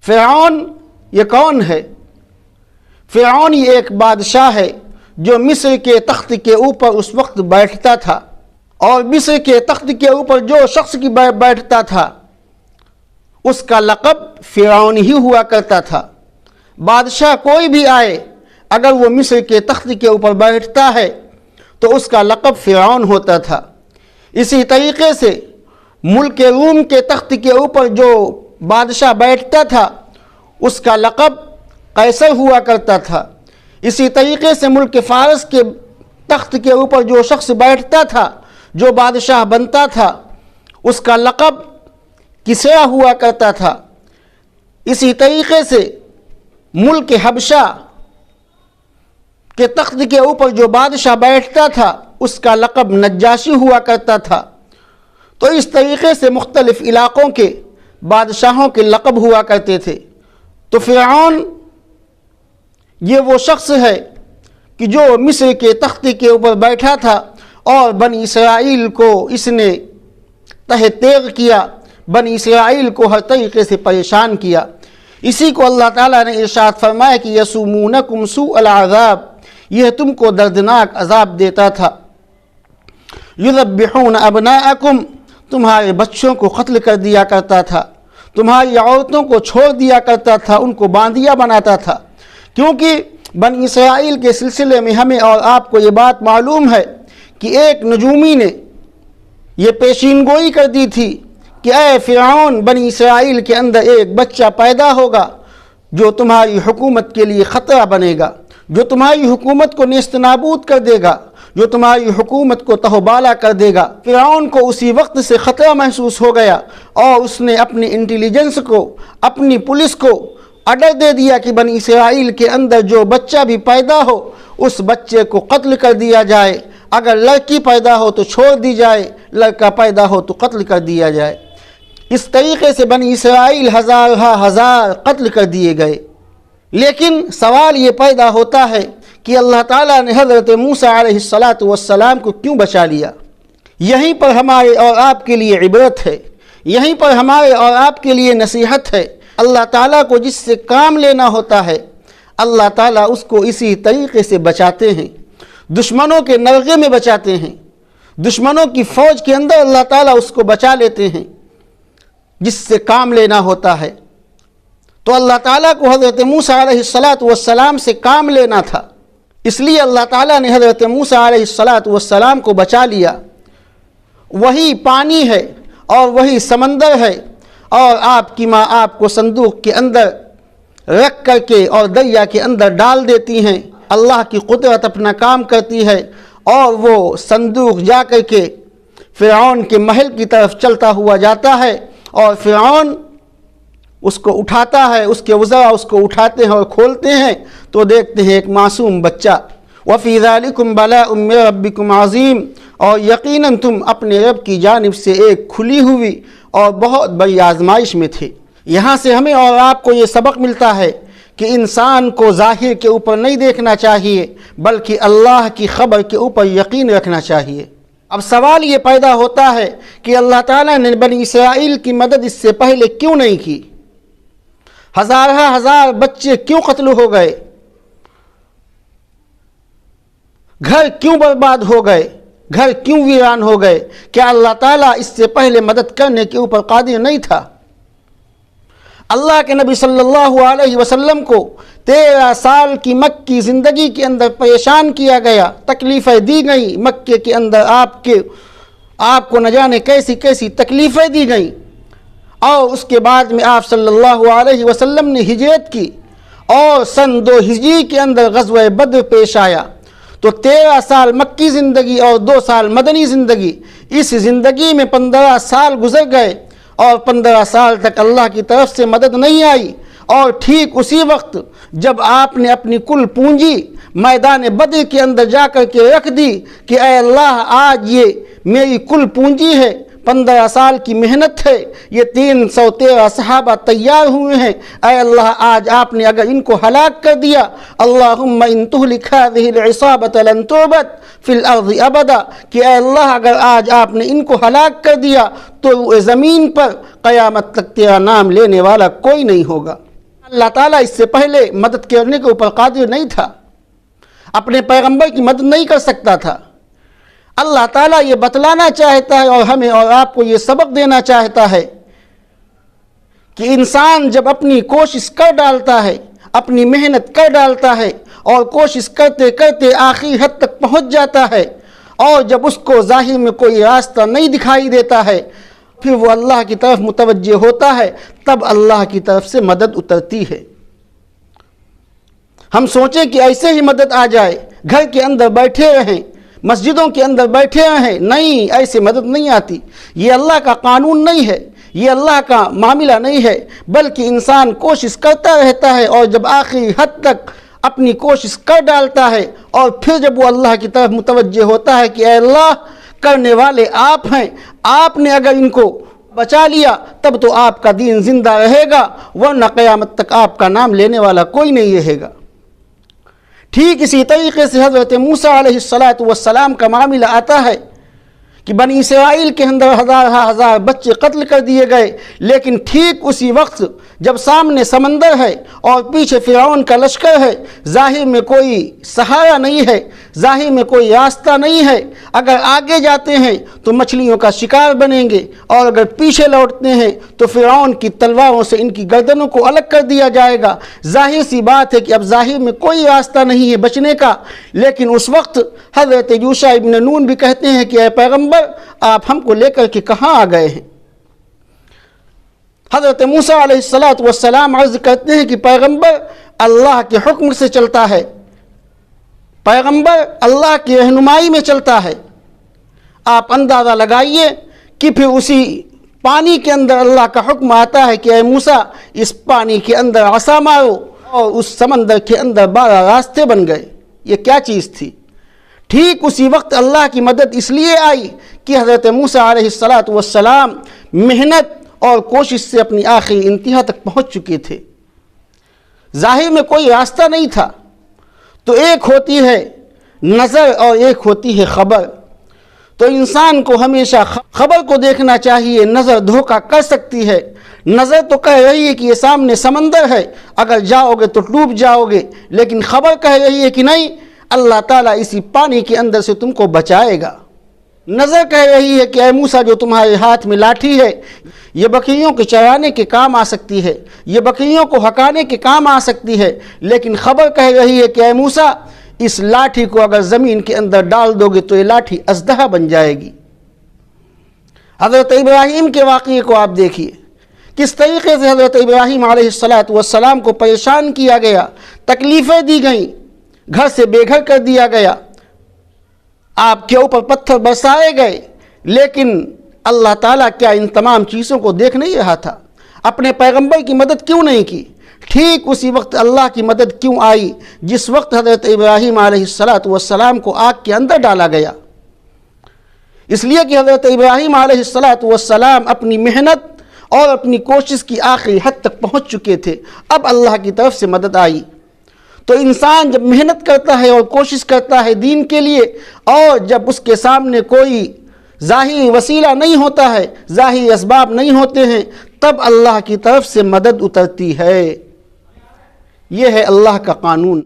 فرعون یہ کون ہے؟ فرعون یہ ایک بادشاہ ہے جو مصر کے تخت کے اوپر اس وقت بیٹھتا تھا، اور مصر کے تخت کے اوپر جو شخص کی بیٹھتا تھا اس کا لقب فرعون ہی ہوا کرتا تھا۔ بادشاہ کوئی بھی آئے اگر وہ مصر کے تخت کے اوپر بیٹھتا ہے تو اس کا لقب فرعون ہوتا تھا۔ اسی طریقے سے ملک روم کے تخت کے اوپر جو بادشاہ بیٹھتا تھا اس کا لقب قیصر ہوا کرتا تھا۔ اسی طریقے سے ملک فارس کے تخت کے اوپر جو شخص بیٹھتا تھا، جو بادشاہ بنتا تھا، اس کا لقب کسرا ہوا کرتا تھا۔ اسی طریقے سے ملک حبشہ کے تخت کے اوپر جو بادشاہ بیٹھتا تھا اس کا لقب نجاشی ہوا کرتا تھا۔ تو اس طریقے سے مختلف علاقوں کے بادشاہوں کے لقب ہوا کرتے تھے۔ تو فرعون یہ وہ شخص ہے کہ جو مصر کے تخت کے اوپر بیٹھا تھا اور بنی اسرائیل کو اس نے تہ تیغ کیا، بنی اسرائیل کو ہر طریقے سے پریشان کیا۔ اسی کو اللہ تعالیٰ نے ارشاد فرمایا کہ یسومونکم سوء العذاب، یہ تم کو دردناک عذاب دیتا تھا۔ یذبحون ابناءکم، تمہارے بچوں کو قتل کر دیا کرتا تھا، تمہاری عورتوں کو چھوڑ دیا کرتا تھا، ان کو باندیا بناتا تھا۔ کیونکہ بنی اسرائیل کے سلسلے میں ہمیں اور آپ کو یہ بات معلوم ہے کہ ایک نجومی نے یہ پیشین گوئی کر دی تھی کہ اے فرعون، بنی اسرائیل کے اندر ایک بچہ پیدا ہوگا جو تمہاری حکومت کے لیے خطرہ بنے گا، جو تمہاری حکومت کو نیست نابود کر دے گا، جو تمہاری حکومت کو تہوبالا کر دے گا۔ فرعون کو اسی وقت سے خطرہ محسوس ہو گیا اور اس نے اپنی انٹیلیجنس کو، اپنی پولیس کو آرڈر دے دیا کہ بنی اسرائیل کے اندر جو بچہ بھی پیدا ہو اس بچے کو قتل کر دیا جائے، اگر لڑکی پیدا ہو تو چھوڑ دی جائے، لڑکا پیدا ہو تو قتل کر دیا جائے۔ اس طریقے سے بنی اسرائیل ہزار قتل کر دیے گئے۔ لیکن سوال یہ پیدا ہوتا ہے کہ اللہ تعالیٰ نے حضرت موسیٰ علیہ السلام کو کیوں بچا لیا؟ یہیں پر ہمارے اور آپ کے لیے عبرت ہے، یہیں پر ہمارے اور آپ کے لیے نصیحت ہے۔ اللہ تعالیٰ کو جس سے کام لینا ہوتا ہے اللہ تعالیٰ اس کو اسی طریقے سے بچاتے ہیں، دشمنوں کے نرغے میں بچاتے ہیں، دشمنوں کی فوج کے اندر اللہ تعالیٰ اس کو بچا لیتے ہیں جس سے کام لینا ہوتا ہے۔ تو اللہ تعالیٰ کو حضرت موسیٰ علیہ السلام سے کام لینا تھا، اس لیے اللہ تعالیٰ نے حضرت موسیٰ علیہ السلام کو بچا لیا۔ وہی پانی ہے اور وہی سمندر ہے، اور آپ کی ماں آپ کو صندوق کے اندر رکھ کر کے اور دریا کے اندر ڈال دیتی ہیں۔ اللہ کی قدرت اپنا کام کرتی ہے اور وہ صندوق جا کر کے فرعون کے محل کی طرف چلتا ہوا جاتا ہے، اور فرعون اس کو اٹھاتا ہے، اس کے وزراء اس کو اٹھاتے ہیں اور کھولتے ہیں تو دیکھتے ہیں ایک معصوم بچہ۔ وَفِي ذَلِكُمْ بَلَاءٌ مِّن رَبِّكُمْ عَظِيمٌ، اور یقیناً تم اپنے رب کی جانب سے ایک کھلی ہوئی اور بہت بڑی آزمائش میں تھے۔ یہاں سے ہمیں اور آپ کو یہ سبق ملتا ہے کہ انسان کو ظاہر کے اوپر نہیں دیکھنا چاہیے بلکہ اللہ کی خبر کے اوپر یقین رکھنا چاہیے۔ اب سوال یہ پیدا ہوتا ہے کہ اللہ تعالیٰ نے بنی اسرائیل کی مدد اس سے پہلے کیوں نہیں کی؟ ہزار بچے کیوں قتل ہو گئے؟ گھر کیوں برباد ہو گئے؟ گھر کیوں ویران ہو گئے؟ کیا اللہ تعالیٰ اس سے پہلے مدد کرنے کے اوپر قادر نہیں تھا؟ اللہ کے نبی صلی اللہ علیہ وسلم کو 13 سال کی مکی زندگی کے اندر پریشان کیا گیا، تکلیفیں دی گئیں، مکے کے اندر آپ کو نہ جانے کیسی کیسی تکلیفیں دی گئیں، اور اس کے بعد میں آپ صلی اللہ علیہ وسلم نے ہجرت کی اور سن 2 ہجری کے اندر غزوہ بدر پیش آیا۔ تو 13 سال مکی زندگی اور 2 سال مدنی زندگی، اس زندگی میں 15 سال گزر گئے اور 15 سال تک اللہ کی طرف سے مدد نہیں آئی، اور ٹھیک اسی وقت جب آپ نے اپنی کل پونجی میدان بدر کے اندر جا کر کے رکھ دی کہ اے اللہ آج یہ میری کل پونجی ہے، 15 سال کی محنت ہے، یہ 313 صحابہ تیار ہوئے ہیں، اے اللہ آج آپ نے اگر ان کو ہلاک کر دیا، اللہم ان تہلک هذه العصابة لن تعبد فی الارض ابدا، کہ اے اللہ اگر آج آپ نے ان کو ہلاک کر دیا تو زمین پر قیامت تک تیرا نام لینے والا کوئی نہیں ہوگا۔ اللہ تعالیٰ اس سے پہلے مدد کرنے کے اوپر قادر نہیں تھا، اپنے پیغمبر کی مدد نہیں کر سکتا تھا۔ اللہ تعالیٰ یہ بتلانا چاہتا ہے اور ہمیں اور آپ کو یہ سبق دینا چاہتا ہے کہ انسان جب اپنی کوشش کر ڈالتا ہے، اپنی محنت کر ڈالتا ہے اور کوشش کرتے کرتے آخری حد تک پہنچ جاتا ہے، اور جب اس کو ظاہر میں کوئی راستہ نہیں دکھائی دیتا ہے، پھر وہ اللہ کی طرف متوجہ ہوتا ہے، تب اللہ کی طرف سے مدد اترتی ہے۔ ہم سوچیں کہ ایسے ہی مدد آ جائے، گھر کے اندر بیٹھے رہیں، مسجدوں کے اندر بیٹھے رہیں، نہیں، ایسے مدد نہیں آتی۔ یہ اللہ کا قانون نہیں ہے، یہ اللہ کا معاملہ نہیں ہے، بلکہ انسان کوشش کرتا رہتا ہے، اور جب آخری حد تک اپنی کوشش کر ڈالتا ہے، اور پھر جب وہ اللہ کی طرف متوجہ ہوتا ہے کہ اے اللہ، کرنے والے آپ ہیں، آپ نے اگر ان کو بچا لیا تب تو آپ کا دین زندہ رہے گا، ورنہ قیامت تک آپ کا نام لینے والا کوئی نہیں رہے گا۔ ٹھیک اسی طریقے سے حضرت موسیٰ علیہ السلام کا معاملہ آتا ہے کہ بنی اسرائیل کے اندر ہزار بچے قتل کر دیے گئے، لیکن ٹھیک اسی وقت جب سامنے سمندر ہے اور پیچھے فرعون کا لشکر ہے، ظاہر میں کوئی سہارا نہیں ہے، ظاہر میں کوئی راستہ نہیں ہے، اگر آگے جاتے ہیں تو مچھلیوں کا شکار بنیں گے، اور اگر پیچھے لوٹتے ہیں تو فرعون کی تلواروں سے ان کی گردنوں کو الگ کر دیا جائے گا۔ ظاہر سی بات ہے کہ اب ظاہر میں کوئی راستہ نہیں ہے بچنے کا، لیکن اس وقت حضرت یوشع ابن نون بھی کہتے ہیں کہ اے پیغمبر، آپ ہم کو لے کر کے کہاں آ گئے ہیں؟ حضرت موسیٰ علیہ السلام عرض کرتے ہیں کہ پیغمبر اللہ کے حکم سے چلتا ہے، پیغمبر اللہ کی رہنمائی میں چلتا ہے۔ آپ اندازہ لگائیے کہ پھر اسی پانی کے اندر اللہ کا حکم آتا ہے کہ اے موسیٰ، اس پانی کے اندر عصا مارو، اور اس سمندر کے اندر 12 راستے بن گئے۔ یہ کیا چیز تھی؟ ٹھیک اسی وقت اللہ کی مدد اس لیے آئی کہ حضرت موسیٰ علیہ السلام محنت اور کوشش سے اپنی آخری انتہا تک پہنچ چکے تھے۔ ظاہر میں کوئی راستہ نہیں تھا، تو ایک ہوتی ہے نظر اور ایک ہوتی ہے خبر۔ تو انسان کو ہمیشہ خبر کو دیکھنا چاہیے، نظر دھوکہ کر سکتی ہے۔ نظر تو کہہ رہی ہے کہ یہ سامنے سمندر ہے، اگر جاؤ گے تو ڈوب جاؤ گے، لیکن خبر کہہ رہی ہے کہ نہیں، اللہ تعالیٰ اسی پانی کے اندر سے تم کو بچائے گا۔ نظر کہہ رہی ہے کہ اے موسیٰ، جو تمہارے ہاتھ میں لاٹھی ہے، یہ بکریوں کے چرانے کے کام آ سکتی ہے، یہ بکریوں کو ہکانے کے کام آ سکتی ہے، لیکن خبر کہہ رہی ہے کہ اے موسیٰ، اس لاٹھی کو اگر زمین کے اندر ڈال دو گے تو یہ لاٹھی اژدہا بن جائے گی۔ حضرت ابراہیم کے واقعے کو آپ دیکھیے، کس طریقے سے حضرت ابراہیم علیہ السلام کو پریشان کیا گیا، تکلیفیں دی گئیں، گھر سے بے گھر کر دیا گیا، آپ کے اوپر پتھر برسائے گئے، لیکن اللہ تعالیٰ کیا ان تمام چیزوں کو دیکھ نہیں رہا تھا؟ اپنے پیغمبر کی مدد کیوں نہیں کی؟ ٹھیک اسی وقت اللہ کی مدد کیوں آئی جس وقت حضرت ابراہیم علیہ السلام کو آگ کے اندر ڈالا گیا؟ اس لیے کہ حضرت ابراہیم علیہ السلام اپنی محنت اور اپنی کوشش کی آخری حد تک پہنچ چکے تھے، اب اللہ کی طرف سے مدد آئی۔ تو انسان جب محنت کرتا ہے اور کوشش کرتا ہے دین کے لیے، اور جب اس کے سامنے کوئی ظاہری وسیلہ نہیں ہوتا ہے، ظاہری اسباب نہیں ہوتے ہیں، تب اللہ کی طرف سے مدد اترتی ہے۔ یہ ہے اللہ کا قانون۔